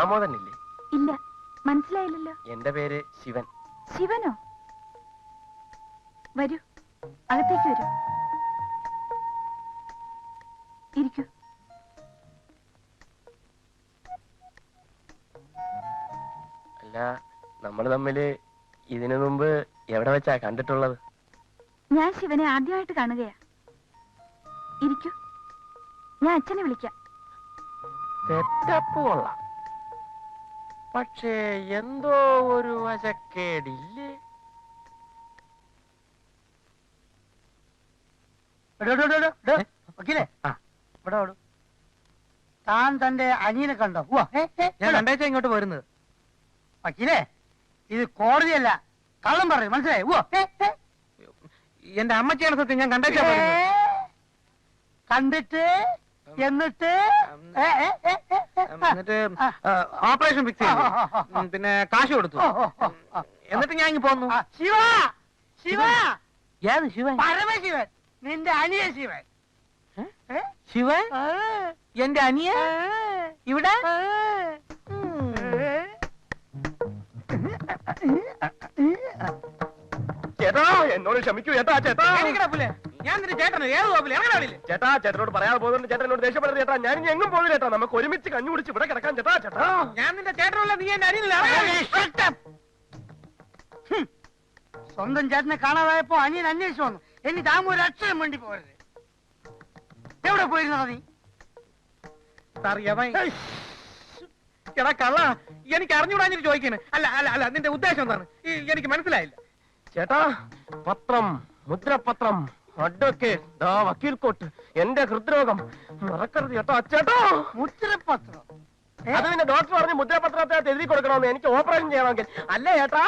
ദാമോദരനില്ലേ? ഇല്ല, മനസ്സിലായില്ലല്ലോ. എന്റെ പേര് ശിവൻ. ശിവനോ? വരൂ, അകത്തേക്ക് വരൂ, ഇരിക്കൂ. അല്ല, നമ്മൾ തമ്മില് ഇതിനു മുമ്പ് എവിടെ വെച്ചാ കണ്ടിട്ടുള്ളത്? ഞാൻ ശിവനെ ആദ്യമായിട്ട് കാണുകയാ. ഇരിക്കൂ, ഞാൻ അച്ഛനെ വിളിക്കാം. സെറ്റപ്പ് കൊള്ളാം, പക്ഷേ എന്തോ ഒരു വശക്കേടില്ലേ? താൻ തന്റെ അനിയനെ കണ്ടോ? ഞാൻ രണ്ടാഴ്ച ഇങ്ങോട്ട് വരുന്നത്. വക്കീലേ, ഇത് കോടതിയല്ല, കള്ളം പറയും, മനസ്സിലായി? എന്റെ അമ്മച്ചിയാണ് സത്യം. ഞാൻ രണ്ടാഴ്ച കണ്ടിട്ട് എന്നിട്ട് ഓപ്പറേഷൻ ഫിക്സ് ചെയ്തു, പിന്നെ കാശ് കൊടുത്തു, എന്നിട്ട് ഞാൻ ഇങ്ങ് പോന്നു. ശിവ, ശിവ, ഏത് ശിവൻ? പരമശിവൻ, നിന്റെ അനിയ ശിവൻ. ശിവൻ? എന്റെ അനിയ ഇവിടെ? ചേട്ടാ, എന്നോട് ക്ഷമിക്കൂ ചേട്ടാ. ചേട്ടാ, ഞാൻ നിന്റെ ചേട്ടന് ഏത് ചേട്ടാ, ചേട്ടനോട് പറയാതെ പോകുന്നുണ്ട്. ചേട്ടനോട് ദേഷ്യപ്പെടുന്നത് ചേട്ടാ. ഞാൻ ഇനി എങ്ങും പോകുന്നില്ല ചേട്ടാ. നമുക്ക് ഒരുമിച്ച് കഞ്ഞു കുടിച്ച് ഇവിടെ കിടക്കാം ചേട്ടാ. ചേട്ടാ, ഞാൻ നിന്റെ ചേട്ടനല്ല, നീ എന്റെ അനിയനല്ല. സ്വന്തം ചേട്ടനെ കാണാതായപ്പോ അനിയൻ അന്വേഷിച്ചു വന്നു. ഇനി താമ ഒരു അക്ഷരം വേണ്ടി പോകരുത്. എവിടെ പോയിരുന്നോ നീ? എടാ കള്ള, എനിക്ക് അറിഞ്ഞുകൂടാഞ്ഞിട്ട് ചോദിക്കണേ. അല്ല അല്ല അല്ല, നിന്റെ ഉദ്ദേശം എന്താണ്? എനിക്ക് മനസ്സിലായില്ല. ചേട്ടാ, പത്രം, മുദ്രപത്രം, അഡ്വക്കേറ്റ്, വക്കീൽ കോട്ട്, എന്റെ ഹൃദ്രോഗം മറക്കരുത് ചേട്ടാ. ചേട്ടാ, മുദ്രപത്രം? അത് പിന്നെ ഡോക്ടർ പറഞ്ഞ് മുദ്രപത്രത്തെ എഴുതി കൊടുക്കണമെന്ന്. എനിക്ക് ഓപ്പറേഷൻ ചെയ്യണമെങ്കിൽ. അല്ലേ ചേട്ടാ?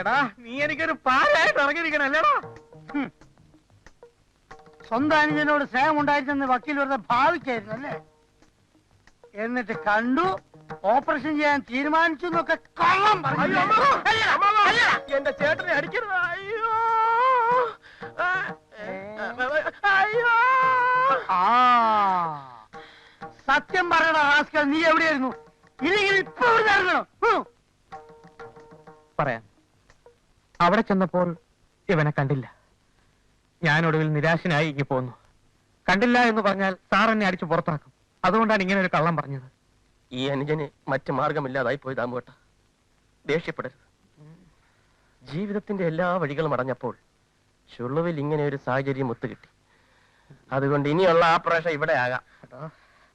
എടാ, നീ എനിക്കൊരു പാലായിട്ട് ഇറങ്ങിയിരിക്കണം അല്ലേടാ? സ്വന്തം അനുജനോട് സ്നേഹം ഉണ്ടായിരുന്നെന്ന് വക്കീൽ വെറുതെ ഭാവിക്കായിരുന്നു അല്ലേ? എന്നിട്ട് കണ്ടു, ഓപ്പറേഷൻ ചെയ്യാൻ തീരുമാനിച്ചു എന്നൊക്കെ കള്ളം പറഞ്ഞു. എന്റെ ചേട്ടനെ അടിക്കരുത്. അയ്യോ അയ്യോ. സത്യം പറയണ റാസ്കൽ, നീ എവിടെയായിരുന്നു? ഇല്ലെങ്കിൽ ഇപ്പൊ ഇവിടെ ഇറങ്ങണം. പറയാം. അവിടെ ചെന്നപ്പോൾ ഇവനെ കണ്ടില്ല. ഞാൻ ഒടുവിൽ നിരാശനായി ഇങ്ങി പോന്നു. കണ്ടില്ല എന്ന് പറഞ്ഞാൽ സാർ എന്നെ അടിച്ചു പുറത്താക്കും. അതുകൊണ്ടാണ് ഇങ്ങനെ ഒരു കള്ളം പറഞ്ഞത്. ഈ അനുജന് മറ്റു മാർഗമില്ലാതായി പോയി ദാമുവേട്ട. ദേഷ്യപ്പെടരുത്. ജീവിതത്തിന്റെ എല്ലാ വഴികളും അടഞ്ഞപ്പോൾ ചുളുവിൽ ഇങ്ങനെ ഒരു സാഹചര്യം ഒത്തുകിട്ടി. അതുകൊണ്ട് ഇനിയുള്ള ഓപ്പറേഷൻ ഇവിടെ ആകാം.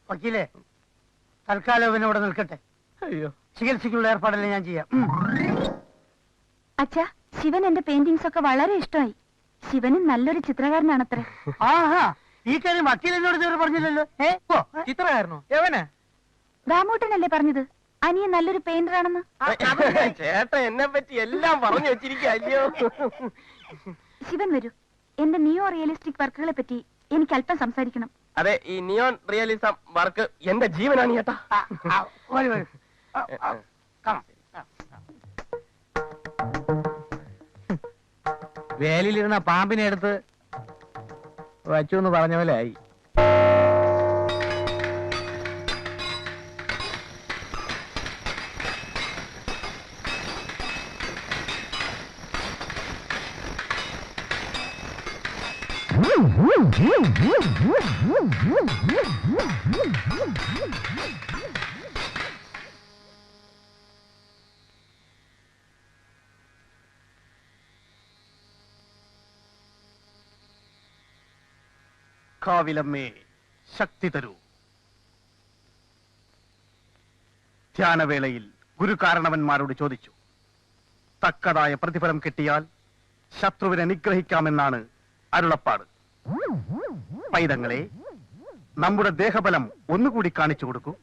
വക്കീലേ, തൽക്കാലം ഇവനോടെ നിൽക്കട്ടെ. അയ്യോ, ചികിത്സയ്ക്കുള്ള ഏർപ്പാടെല്ലാം ഞാൻ ചെയ്യാം. അച്ഛാ, ശിവൻ എന്റെ പെയിന്റിങ്സ് ഒക്കെ വളരെ ഇഷ്ടമായി. ശിവനും നല്ലൊരു ചിത്രകാരനാണത്രേ. ആഹാ, ഈ കാര്യം വക്കീൽ എന്നോട് ഇതുവരെ പറഞ്ഞില്ലല്ലോ. ചിത്രകാരനോ? എവനെ? ദാമൂട്ടനല്ലേ പറഞ്ഞത് അനിയൻ നല്ലൊരു പെയിന്റർ ആണെന്ന്? ചേട്ടൻ എന്നെ പറ്റി എല്ലാം പറഞ്ഞു വെച്ചിരിക്കല്ലോ. ശിവൻ വരൂ, എന്റെ നിയോ റിയലിസ്റ്റിക് വർക്കുകളെ പറ്റി എനിക്ക് അല്പം സംസാരിക്കണം. അതെ, ഈ നിയോൺ റിയലിസം വർക്ക് എന്റെ ജീവനാണ് ചേട്ടാ. വേലിയിലിരുന്ന പാമ്പിനെ എടുത്ത് വച്ചു എന്ന് പറഞ്ഞ പോലെ ആയി. കാവിലമ്മേ, ശക്തി തരൂ. ധ്യാനവേളയിൽ ഗുരുകാരണവന്മാരോട് ചോദിച്ചു. തക്കതായ പ്രതിഫലം കിട്ടിയാൽ ശത്രുവിനെ നിഗ്രഹിക്കാമെന്നാണ് അരുളപ്പാട്. പൈതങ്ങളെ, നമ്മുടെ ദേഹബലം ഒന്നുകൂടി കാണിച്ചു കൊടുക്കൂ.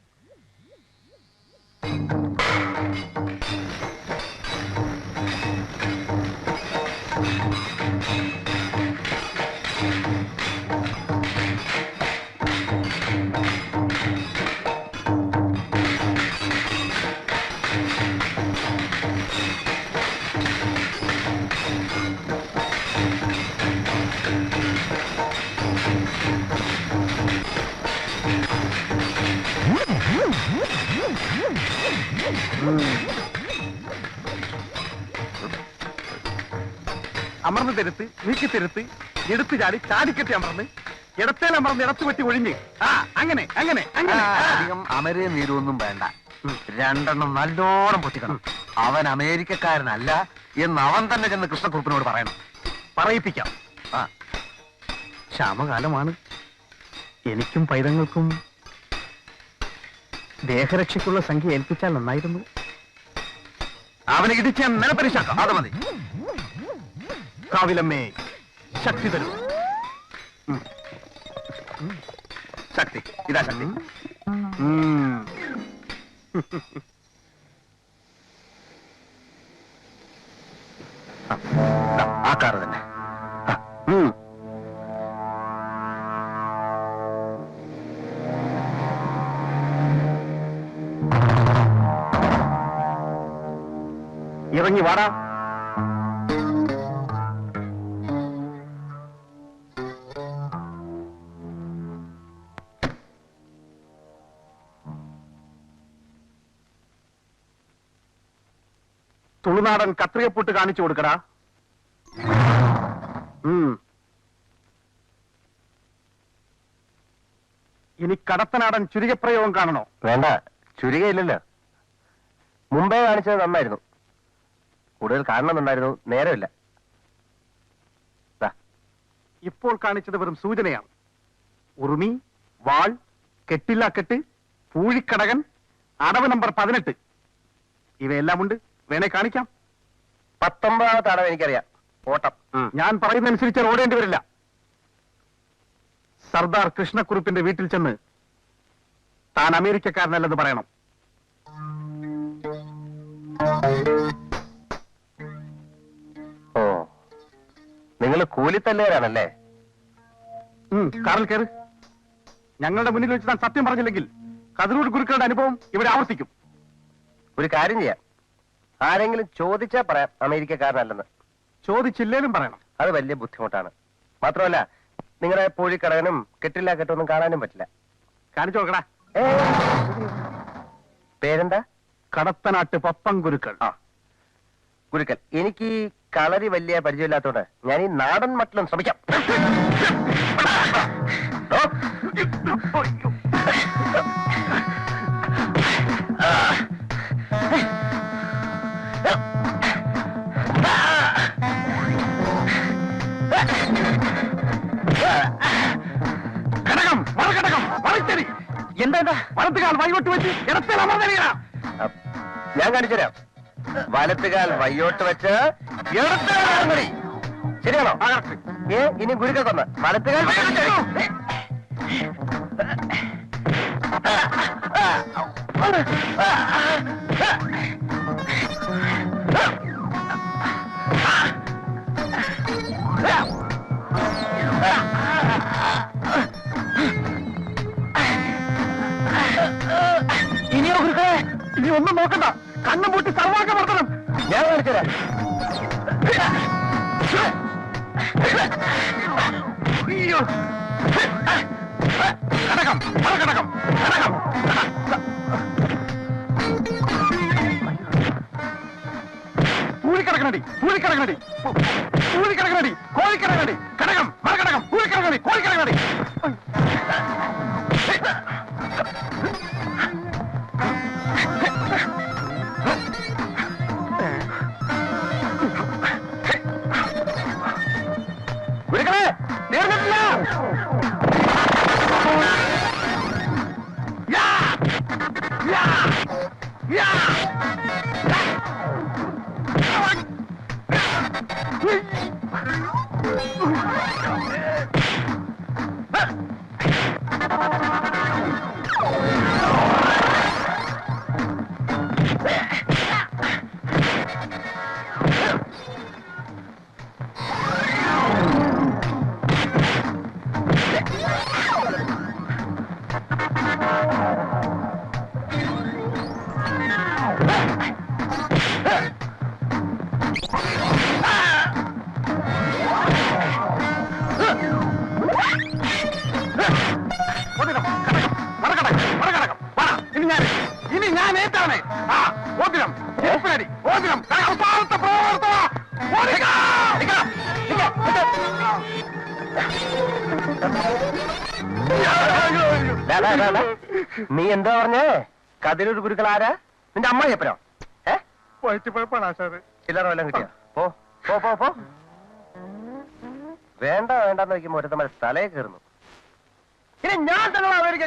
അമർന്ന് തെരുത്ത്, നീക്കി തെരുത്ത്, എടുത്തു ചാടി, ചാടിക്കെട്ടി അമർന്ന്, ഇടത്തേൽ അമർന്ന് ഇടത്ത് വെട്ടി ഒഴിഞ്ഞ്. ആ അങ്ങനെ അങ്ങനെ അങ്ങനെ. അധികം അമരയും നീരുമൊന്നും വേണ്ട. രണ്ടെണ്ണം നല്ലോണം പൊട്ടിക്കണം. അവൻ അമേരിക്കക്കാരനല്ല എന്ന് അവൻ തന്നെ ചെന്ന് കൃഷ്ണക്കുറുപ്പിനോട് പറയണം. പറയിപ്പിക്കാം. ആ, ക്ഷാമകാലമാണ്. എനിക്കും പൈതങ്ങൾക്കും ദേഹരക്ഷയ്ക്കുള്ള സംഖ്യ ഏൽപ്പിച്ചാൽ നന്നായിരുന്നു. അവനെ ഇടിച്ച് ഞാൻ നിലപരിശാക്കാം. അത് മതി. കാവിലമ്മേ, ശക്തി തരൂ. ശക്തി, ഇതാ ശക്തി. ആ കാറ് തന്നെ. ഇറങ്ങി വാടാ. തുളുനാടൻ കത്രിയപ്പൂട്ട് കാണിച്ചു കൊടുക്കടാ. ഇനി കടത്തനാടൻ ചുരികപ്രയോഗം കാണണോ? വേണ്ട, ചുരികയില്ലല്ലോ. മുമ്പേ കാണിച്ചത് നന്നായിരുന്നു. കൂടുതൽ കാണണമെന്നുണ്ടായിരുന്നു, നേരമില്ല. ഇപ്പോൾ കാണിച്ചത് വെറും സൂചനയാണ്. ഉറുമി, വാൾ, കെട്ടില്ലാക്കെട്ട്, പൂഴിക്കടകൻ, അടവ് നമ്പർ 18 ഇവയെല്ലാം ഉണ്ട്. വേണേ കാണിക്കാം. 19ാമത്തെ അടവ് എനിക്കറിയാം. ഓട്ടം. ഞാൻ പറയുന്നതനുസരിച്ച് ഓടേണ്ടി വരില്ല. സർദാർ കൃഷ്ണക്കുറുപ്പിന്റെ വീട്ടിൽ ചെന്ന് താൻ അമേരിക്കക്കാരനല്ലെന്ന് പറയണം. ഓ, നിങ്ങൾ കൂലിത്തല്ലേരാണല്ലേ? കാറിൽ കയറ്. ഞങ്ങളുടെ മുന്നിൽ വെച്ച് താൻ സത്യം പറഞ്ഞില്ലെങ്കിൽ കതിരൂർ ഗുരുക്കളുടെ അനുഭവം ഇവിടെ ആവർത്തിക്കും. ഒരു കാര്യം ചെയ്യാം. ആരെങ്കിലും ചോദിച്ചാ പറയാം അമേരിക്കക്കാരനല്ലെന്ന്. ചോദിച്ചില്ലേലും പറയണം. അത് വലിയ ബുദ്ധിമുട്ടാണ്. മാത്രമല്ല, നിങ്ങളുടെ പൂഴിക്കടകനും കെട്ടില്ല കെട്ടൊന്നും കാണാനും പറ്റില്ല. കാണിച്ചു നോക്കടാ. പേരെന്താ? കടത്തനാട്ട് പപ്പൻ ഗുരുക്കൾ. ആ, ഗുരുക്കൾ. എനിക്ക് ഈ കളരി വലിയ പരിചയമില്ലാത്തോണ്ട് ഞാൻ ഈ നാടൻ മട്ടിലും ശ്രമിക്കാം. ഘടകം, മറുഘടകം, മറിച്ചടി. എന്താ വലത്തുകാൽ വൈകോട്ട് വെച്ച് ഇടത്തിൽ അമർന്നടിയണ. ഞാൻ കാണിച്ചു തരാം. വലത്തുകാൽ വയ്യോട്ട് വെച്ച് ഇടത്തേടി. ശരിയാണോ? ഇനി ഗുരുക്കൾ തന്ന് വലത്തുകാൽ ഇനിയോ ഗുരുക്കളെ? ഇനി ഒന്നും നോക്കണ്ട. കണ്ണും പൂട്ടി സർവാക്കം വർത്തണം. ഞാൻ കാണിച്ചു തരാം. അയ്യോ. ഘടകം, മറുഘടകം, ഘടകം. പൂഴിക്കിടക്കണടി, പൂഴിക്കിടക്കണടി, പൂഴിക്കിടക്കണടി, കോഴിക്കിടക്കണടി. ഘടകം, മറുഘടകം, പൂഴിക്കിടക്കണടി, കോഴിക്കിടക്കണടി. ഗുരുക്കളെ, നേർന്നിട്ടില്ല. യാ! യാ! യാ! ഓതിരം ഇരിപ്പിനടി, ഓതിരം അവസാനത്തെ പ്രവർത്തന. ഓടിക്കോ! നീ എന്താ പറഞ്ഞേ? കതിരൂർ ഗുരുക്കൾ ആരാ? നിന്റെ അമ്മ എപ്പനോ? വയറ്റിപ്പഴപ്പാണ് ആശാനെ. ചില്ലറ വല്ലതും കിട്ടിയ പോ പോ പോ പോ. വേണ്ട വേണ്ടെന്ന് വയ്ക്കുമ്പോ ഒരുത്തമ്മ തലയെ കയറുന്നു. ഇനി ഞാൻ തന്നെ അമേരിക്ക